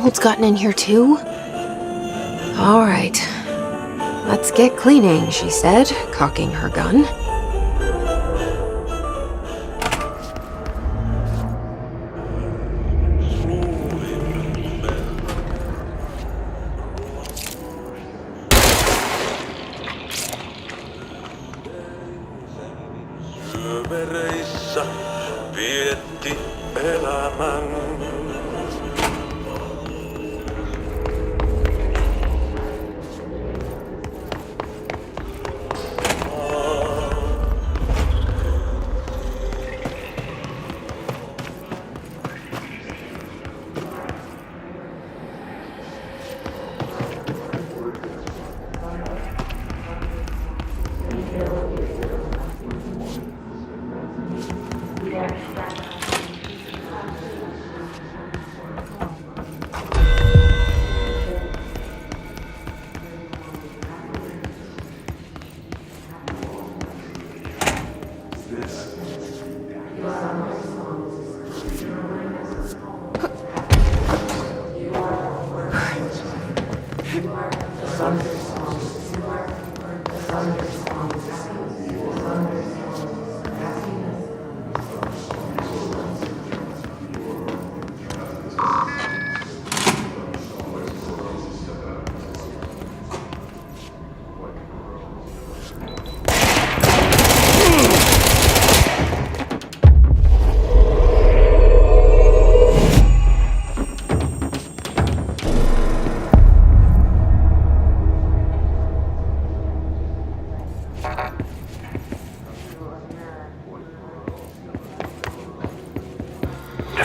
mold's gotten in here too? All right. Let's get cleaning, she said, cocking her gun.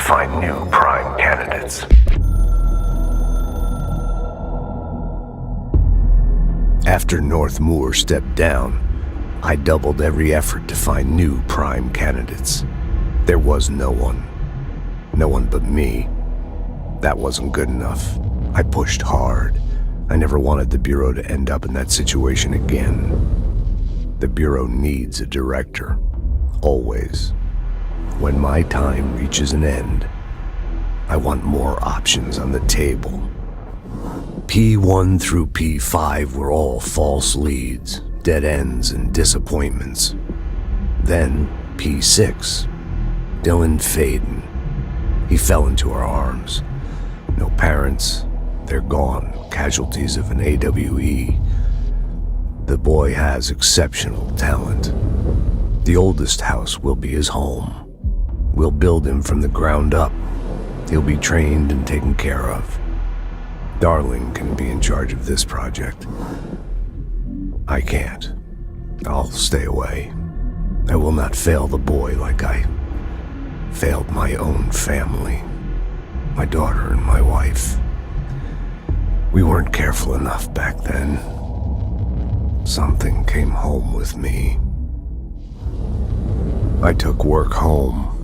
Find new prime candidates. After North Moore stepped down, I doubled every effort to find new prime candidates. There was no one. No one but me. That wasn't good enough. I pushed hard. I never wanted the Bureau to end up in that situation again. The Bureau needs a director. Always. When my time reaches an end, I want more options on the table. P1 through P5 were all false leads, dead ends, and disappointments. Then P6, Dylan Fayden. He fell into our arms. No parents, they're gone, casualties of an AWE. The boy has exceptional talent. The oldest house will be his home. We'll build him from the ground up. He'll be trained and taken care of. Darling can be in charge of this project. I can't. I'll stay away. I will not fail the boy like I failed my own family, my daughter and my wife. We weren't careful enough back then. Something came home with me. I took work home.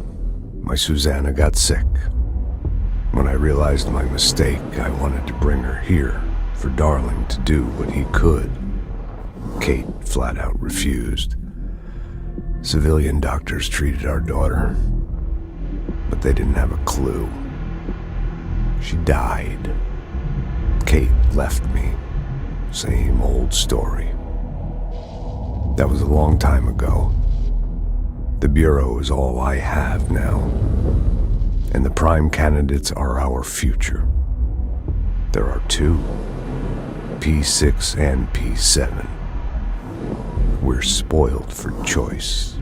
My Susanna got sick. When I realized my mistake, I wanted to bring her here for Darling to do what he could. Kate flat out refused. Civilian doctors treated our daughter, but they didn't have a clue. She died. Kate left me. Same old story. That was a long time ago. The Bureau is all I have now, and the prime candidates are our future. There are two, P6 and P7. We're spoiled for choice.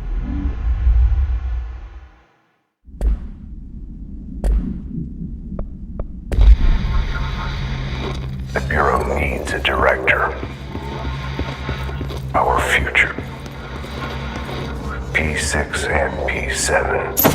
The Bureau needs a director. Our future. P6 and P7.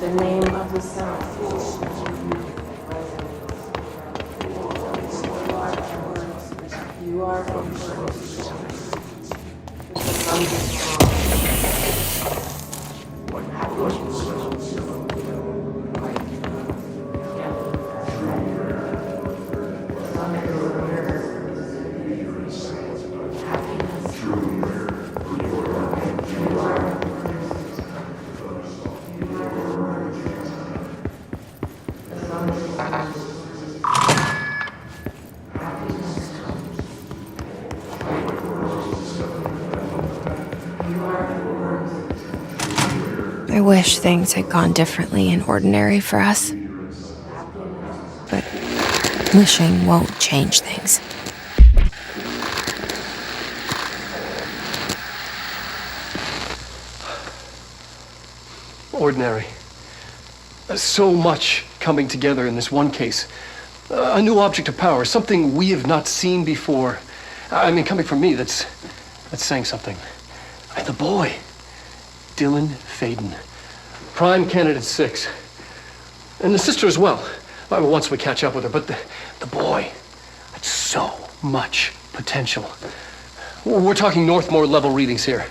The name of the sound. You are I wish things had gone differently in Ordinary for us. But wishing won't change things. Ordinary. So much coming together in this one case. A new object of power, something we have not seen before. I mean, coming from me, that's saying something. And the boy, Dylan Feyden, prime candidate 6. And the sister as well. Once we catch up with her, but the boy, that's so much potential. We're talking Northmore level readings here.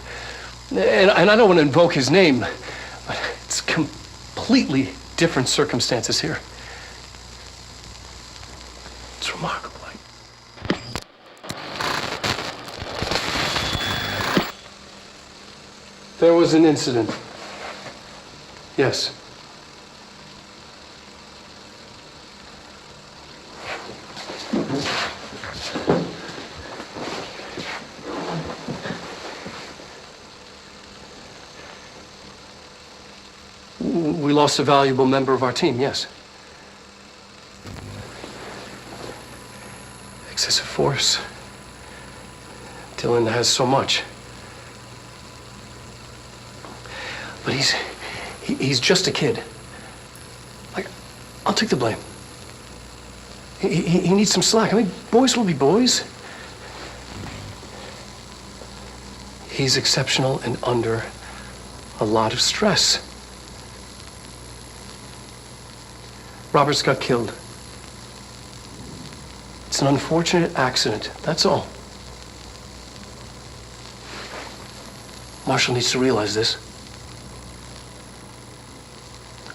And I don't want to invoke his name, but it's completely different circumstances here. It's remarkable. There was an incident. Yes. We lost a valuable member of our team, yes. Excessive force. Dylan has so much. But he's just a kid. Like, I'll take the blame. He needs some slack. I mean, boys will be boys. He's exceptional and under a lot of stress. Roberts got killed. It's an unfortunate accident, that's all. Marshall needs to realize this.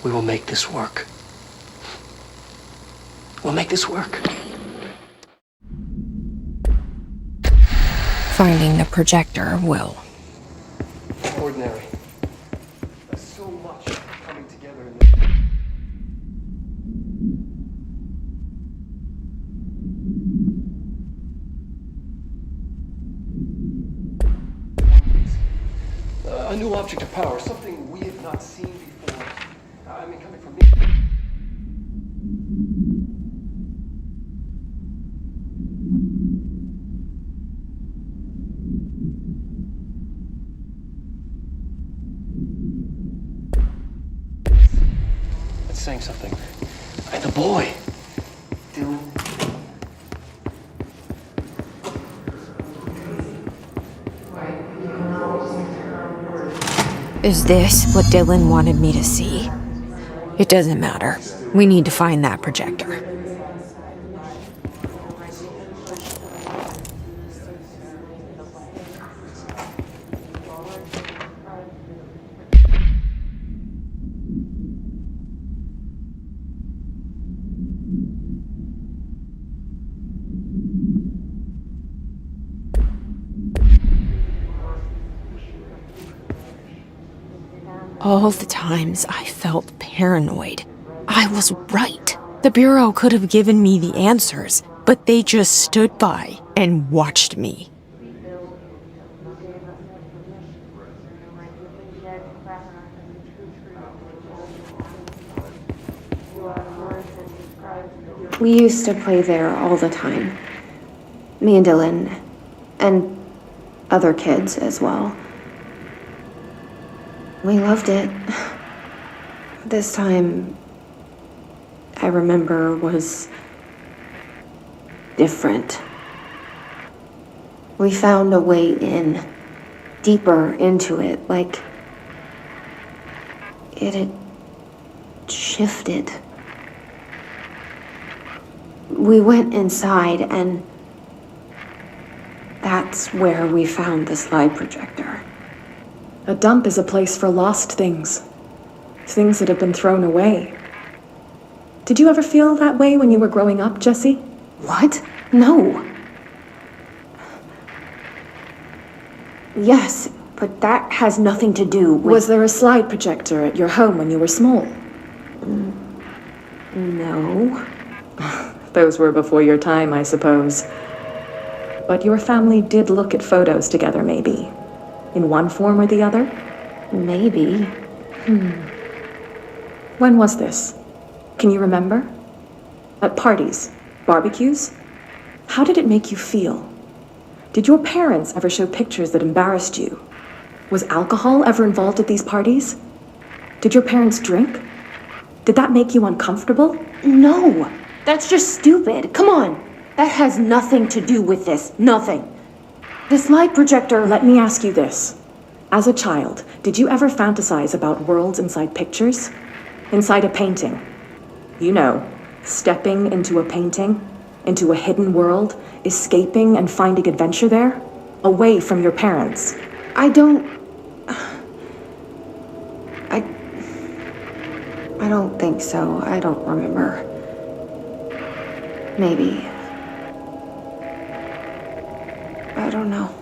We will make this work. We'll make this work. Finding the projector will. Ordinary. There's so much coming together in this. A new object of power, something we have not seen before. I mean, coming from me. That's saying something. And the boy, Dylan. Is this what Dylan wanted me to see? It doesn't matter. We need to find that projector. All the times I felt paranoid. I was right. The Bureau could have given me the answers, but they just stood by and watched me. We used to play there all the time. Me and Dylan, and other kids as well. We loved it. This time, I remember, was different. We found a way in, deeper into it, like it had shifted. We went inside, and that's where we found the slide projector. A dump is a place for lost things. Things that have been thrown away. Did you ever feel that way when you were growing up, Jesse? What? No. Yes, but that has nothing to do with... Was there a slide projector at your home when you were small? No. Those were before your time, I suppose. But your family did look at photos together, maybe. In one form or the other? Maybe. When was this? Can you remember? At parties? Barbecues? How did it make you feel? Did your parents ever show pictures that embarrassed you? Was alcohol ever involved at these parties? Did your parents drink? Did that make you uncomfortable? No, that's just stupid. Come on. That has nothing to do with this. Nothing. The slide projector, let me ask you this. As a child, did you ever fantasize about worlds inside pictures? Inside a painting? You know, stepping into a painting, into a hidden world, escaping and finding adventure there, away from your parents. I don't think so. I don't remember. Maybe. I don't know.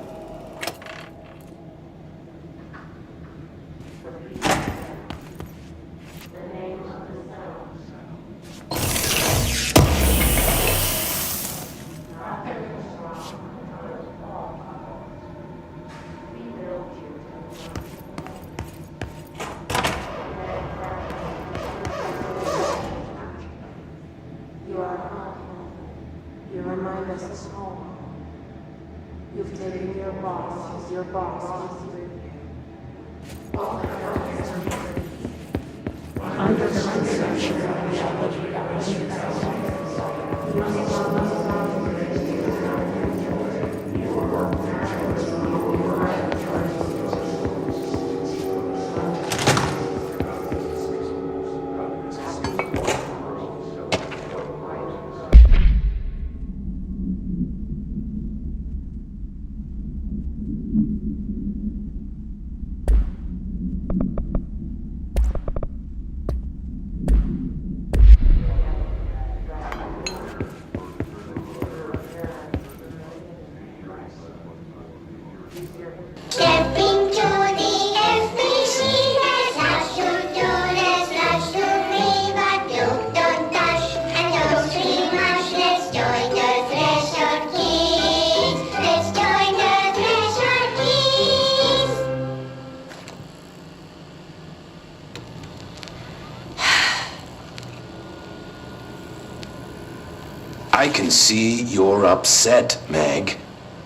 I can see you're upset, Meg.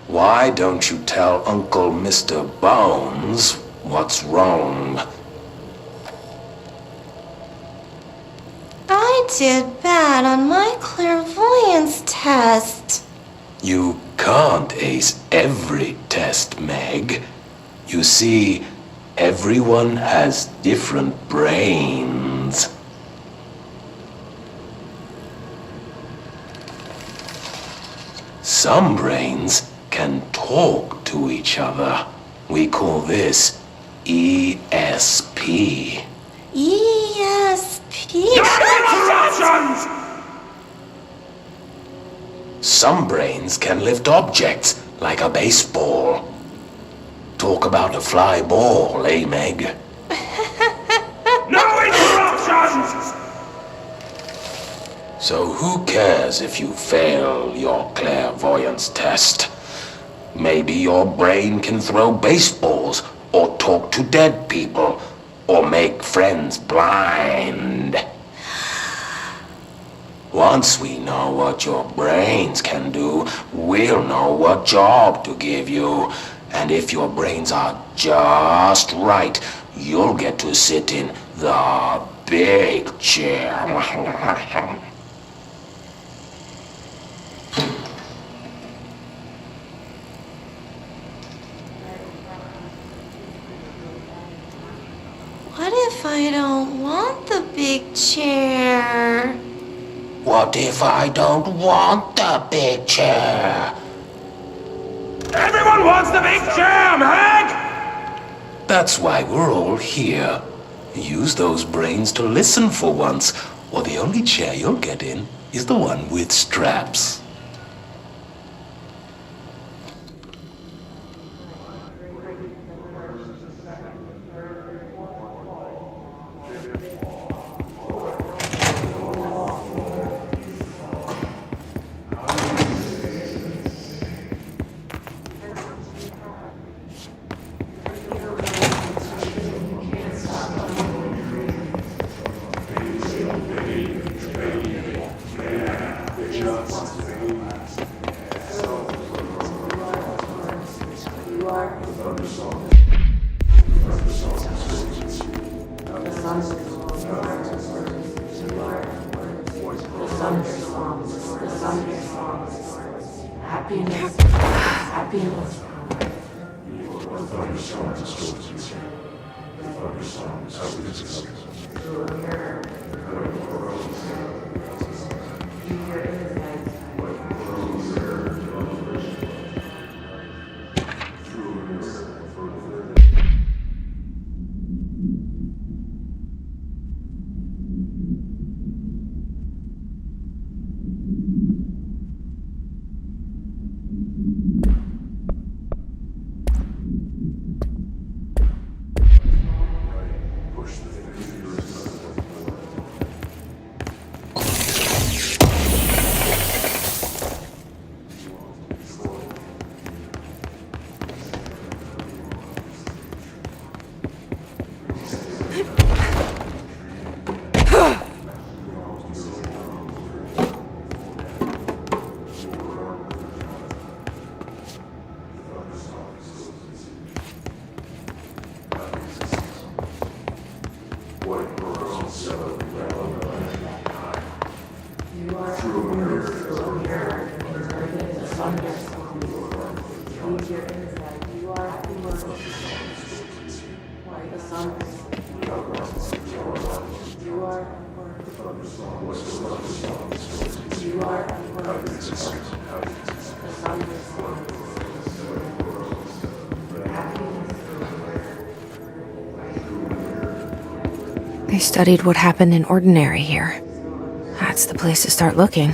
Why don't you tell Uncle Mr. Bones what's wrong? I did bad on my clairvoyance test. You can't ace every test, Meg. You see, everyone has different brains. Some brains can talk to each other. We call this ESP. ESP? Some brains can lift objects like a baseball. Talk about a fly ball, eh, Meg? No interruptions! So who cares if you fail your clairvoyance test? Maybe your brain can throw baseballs, or talk to dead people, or make friends blind. Once we know what your brains can do, we'll know what job to give you. And if your brains are just right, you'll get to sit in the big chair. What if I don't want the big chair? What if I don't want the big chair? Everyone wants the big chair, Meg! That's why we're all here. Use those brains to listen for once, or the only chair you'll get in is the one with straps. They studied what happened in Ordinary here. That's the place to start looking.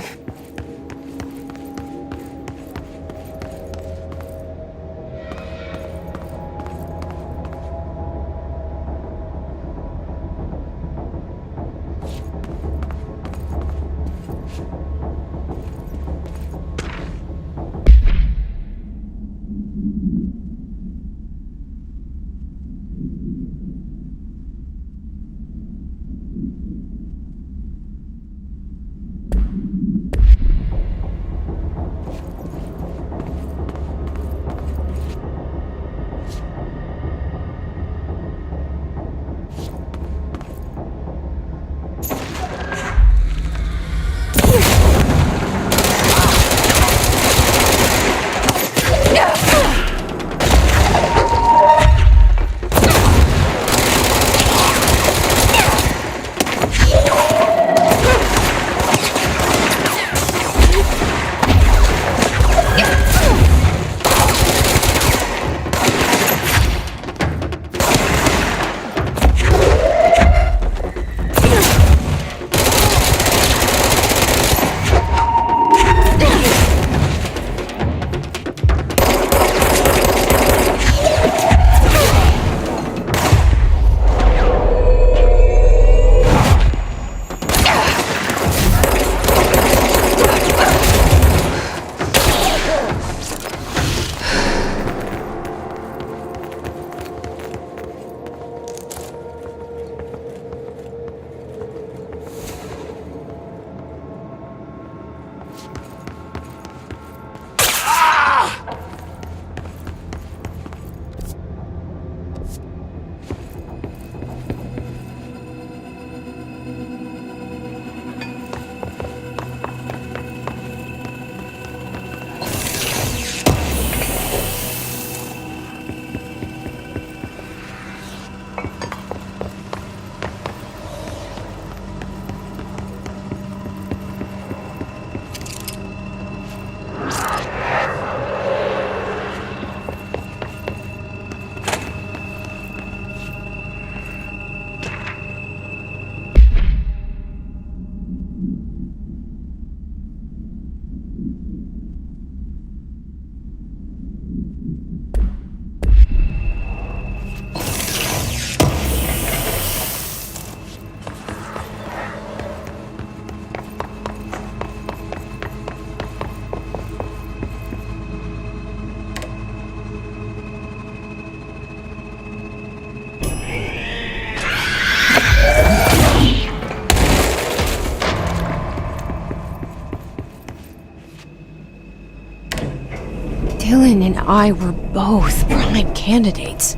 I were both prime candidates.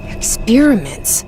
Experiments.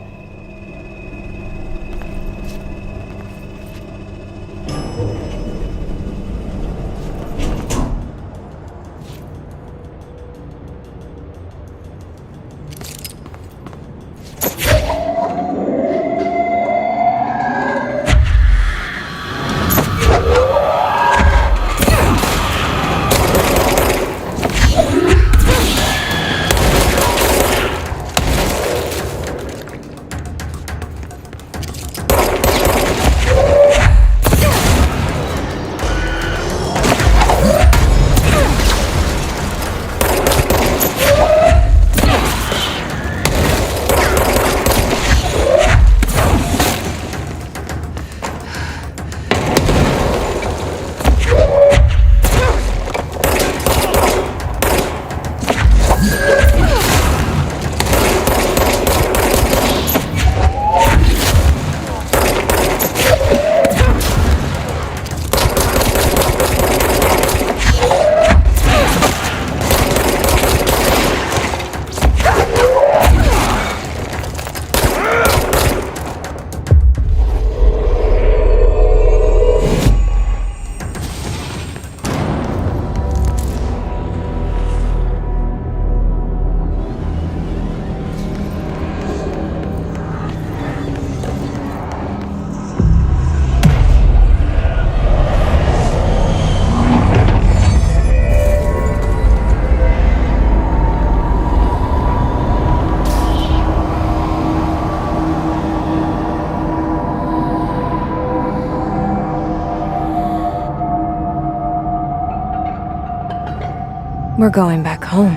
We're going back home.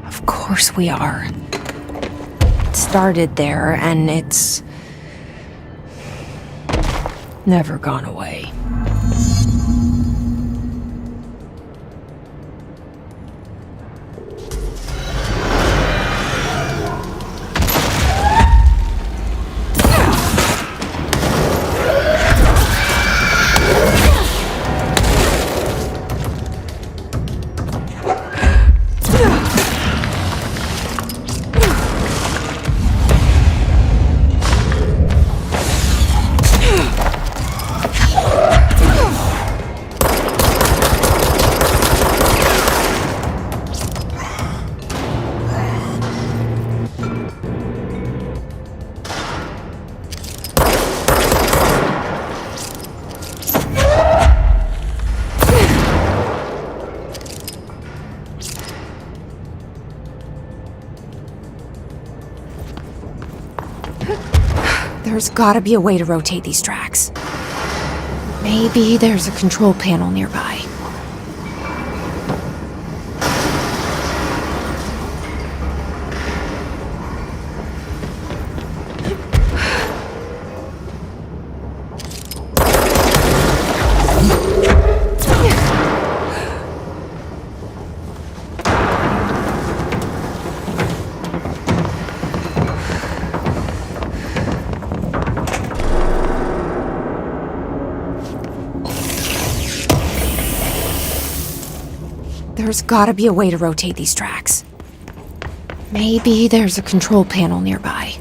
Of course we are. It started there, and it's never gone away. There's gotta be a way to rotate these tracks. Maybe there's a control panel nearby. There's gotta be a way to rotate these tracks. Maybe there's a control panel nearby.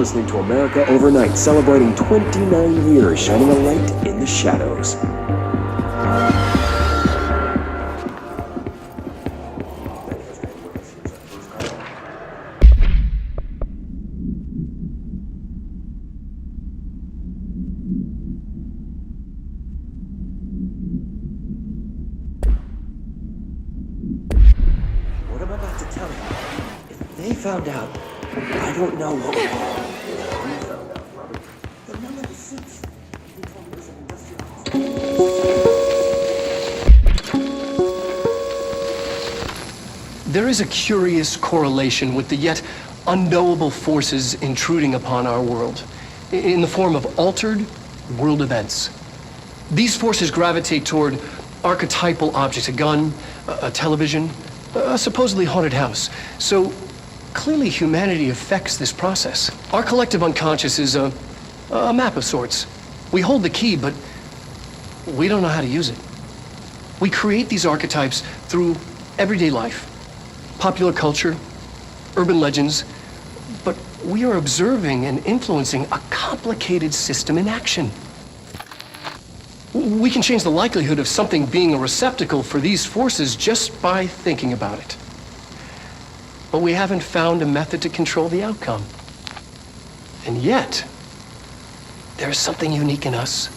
listening to America Overnight, celebrating 29 years, shining a light in the shadows. What I'm about to tell you, if they found out, I don't know what would happen. The men in the suits, they told me it was an industrial. There is a curious correlation with the yet unknowable forces intruding upon our world in the form of altered world events. These forces gravitate toward archetypal objects, a gun, a television, a supposedly haunted house. So clearly humanity affects this process. Our collective unconscious is a map of sorts. We hold the key, but we don't know how to use it. We create these archetypes through everyday life, popular culture, urban legends, but we are observing and influencing a complicated system in action. We can change the likelihood of something being a receptacle for these forces just by thinking about it. But we haven't found a method to control the outcome. And yet, there's something unique in us,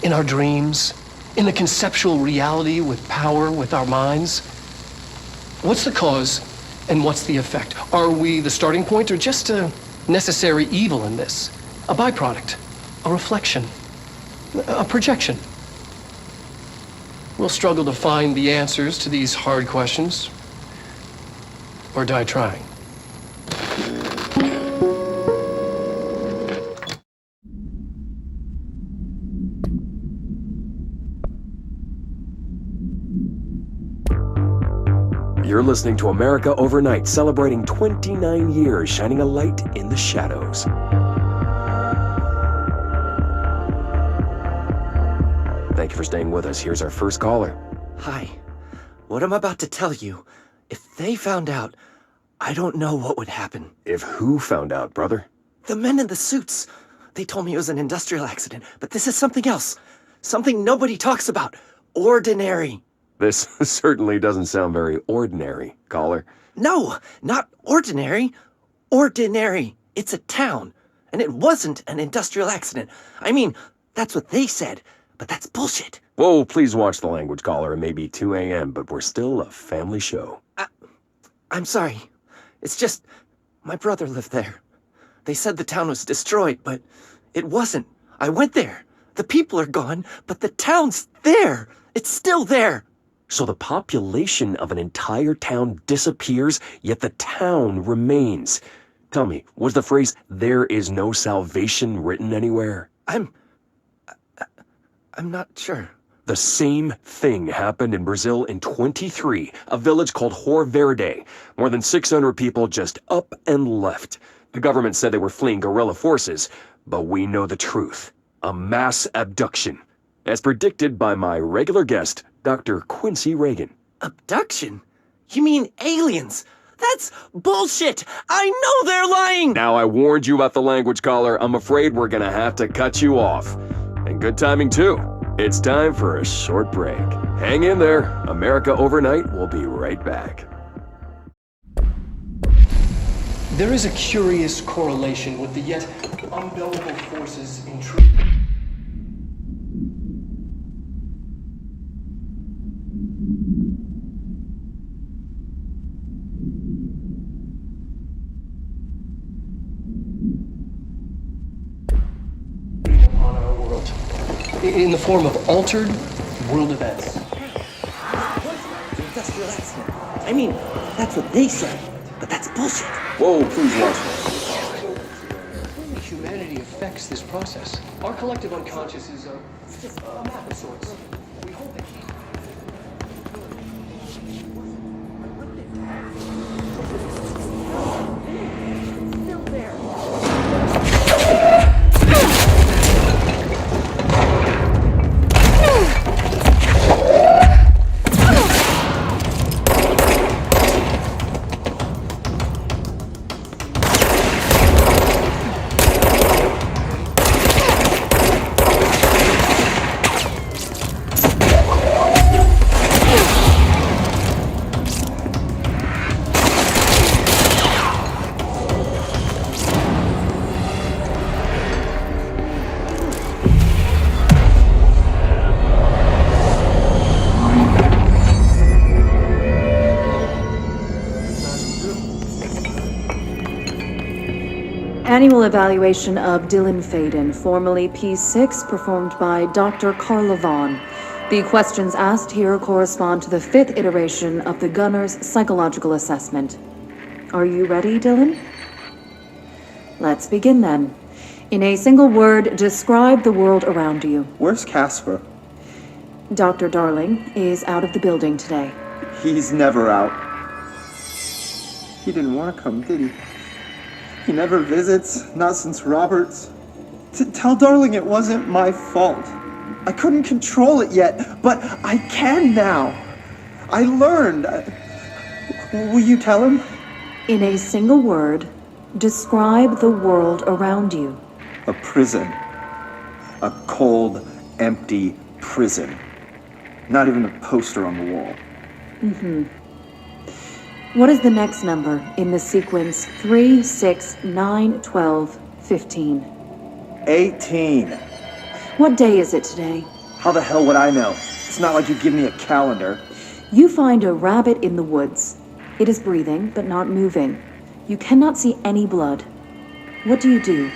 in our dreams, in the conceptual reality with power, with our minds. What's the cause and what's the effect? Are we the starting point or just a necessary evil in this? A byproduct, a reflection, a projection? We'll struggle to find the answers to these hard questions, or die trying. You're listening to America Overnight, celebrating 29 years, shining a light in the shadows. Thank you for staying with us. Here's our first caller. Hi. What I'm about to tell you, if they found out, I don't know what would happen. If who found out, brother? The men in the suits. They told me it was an industrial accident, but this is something else. Something nobody talks about. Ordinary. This certainly doesn't sound very ordinary, caller. No, not ordinary. Ordinary. It's a town. And it wasn't an industrial accident. I mean, that's what they said. But that's bullshit. Whoa, please watch the language, caller. It may be 2 a.m., but we're still a family show. I'm sorry. It's just, my brother lived there. They said the town was destroyed, but it wasn't. I went there. The people are gone, but the town's there. It's still there. So the population of an entire town disappears, yet the town remains. Tell me, was the phrase, "there is no salvation," written anywhere? I'm not sure. The same thing happened in Brazil in 23, a village called Rio Verde. More than 600 people just up and left. The government said they were fleeing guerrilla forces, but we know the truth. A mass abduction. As predicted by my regular guest, Dr. Quincy Reagan. Abduction? You mean aliens? That's bullshit! I know they're lying! Now I warned you about the language, caller. I'm afraid we're gonna have to cut you off. And good timing, too. It's time for a short break. Hang in there. America Overnight will be right back. There is a curious correlation with the yet unknowable forces intruding. Upon our world, in the form of altered world events. Industrial accident. I mean, that's what they said, but that's bullshit. Whoa, please watch. Humanity affects this process. Our collective unconscious is a map of sorts. We hold the key. Still there. Manual evaluation of Dylan Feyden, formerly P6, performed by Dr. Carla Vaughn. The questions asked here correspond to the 5th iteration of the Gunner's psychological assessment. Are you ready, Dylan? Let's begin then. In a single word, describe the world around you. Where's Casper? Dr. Darling is out of the building today. He's never out. He didn't want to come, did he? He never visits, not since Roberts. Tell Darling it wasn't my fault. I couldn't control it yet, but I can now. I learned. Will you tell him? In a single word, describe the world around you. A prison. A cold, empty prison. Not even a poster on the wall. What is the next number in the sequence 3, 6, 9, 12, 15? 18. What day is it today? How the hell would I know? It's not like you give me a calendar. You find a rabbit in the woods. It is breathing, but not moving. You cannot see any blood. What do?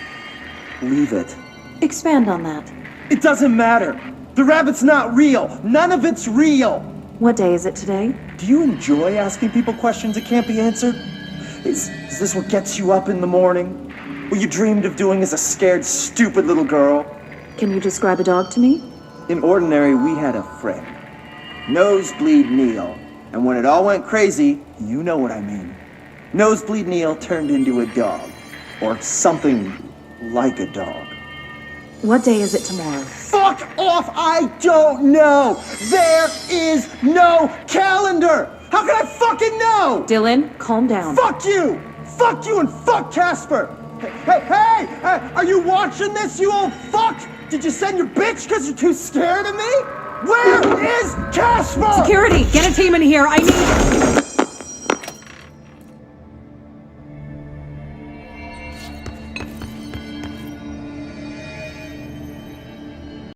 Leave it. Expand on that. It doesn't matter. The rabbit's not real. None of it's real. What day is it today? Do you enjoy asking people questions that can't be answered? Is this what gets you up in the morning? What you dreamed of doing as a scared, stupid little girl? Can you describe a dog to me? In Ordinary, we had a friend. Nosebleed Neil. And when it all went crazy, you know what I mean. Nosebleed Neil turned into a dog. Or something like a dog. What day is it tomorrow? Fuck off! I don't know! There is no calendar! How can I fucking know? Dylan, calm down. Fuck you! Fuck you and fuck Casper! Hey! Are you watching this, you old fuck? Did you send your bitch because you're too scared of me? Where is Casper? Security, get a team in here. I need...